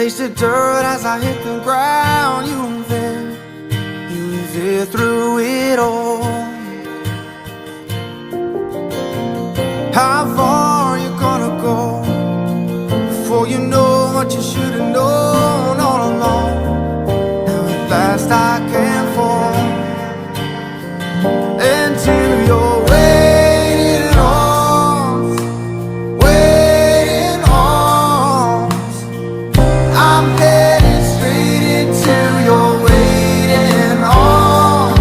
taste the dirt as I hit the ground. You were there through it all. How far you gonna go before you know what you should have known all along? Now at last I can fall into your waiting arms, waiting arms. I'm headed straight into your waiting arms.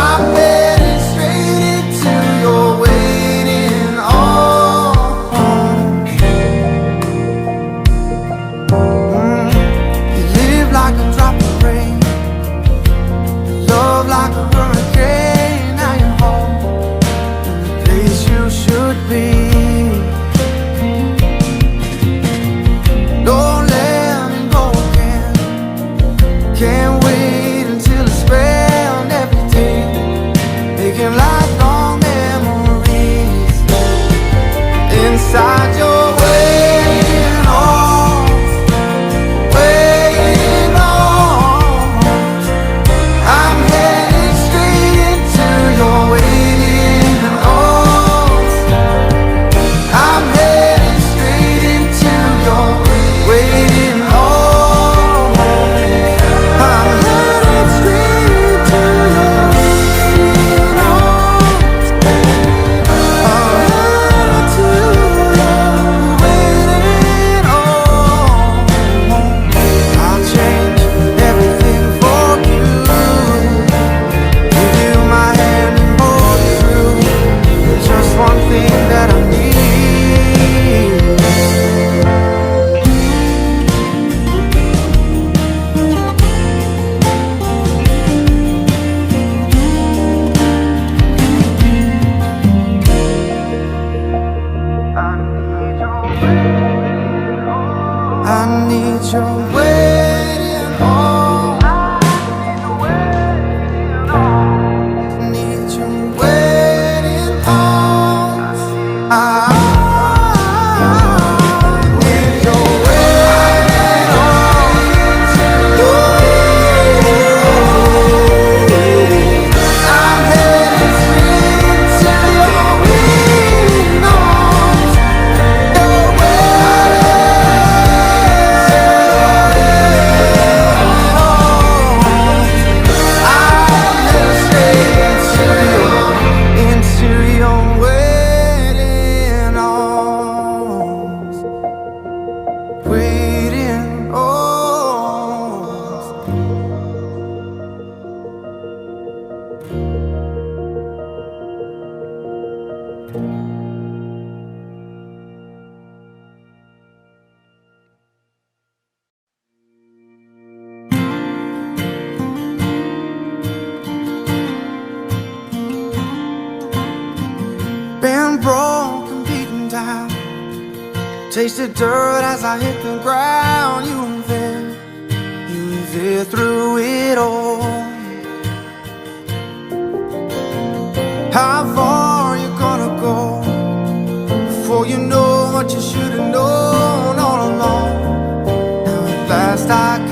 I'm headed straight into your waiting arms. You live like a drop of rain, love like a hurricane. Now you're home, in the place you should be. Don't let me go again. Can't wait until I spend every day making lifelong memories inside your waiting arms, waiting arms. I'm headed straight into your waiting arms. I'm headed straight into your waiting arms. I'm headed straight into your waiting arms. I'm headed to your waiting arms. I'll change everything for you. Give you my hand and hold you through. There's just one thing that I need. I need your waiting arms. I need your waiting arms. I need your waiting arms. I'm headed straight to your waiting arms. Your into your waiting arms, waiting arms. Been broken, beaten down, taste the dirt as I hit the ground. You were there through it all. How far you gonna go before you know what you should have known all along? Now at last I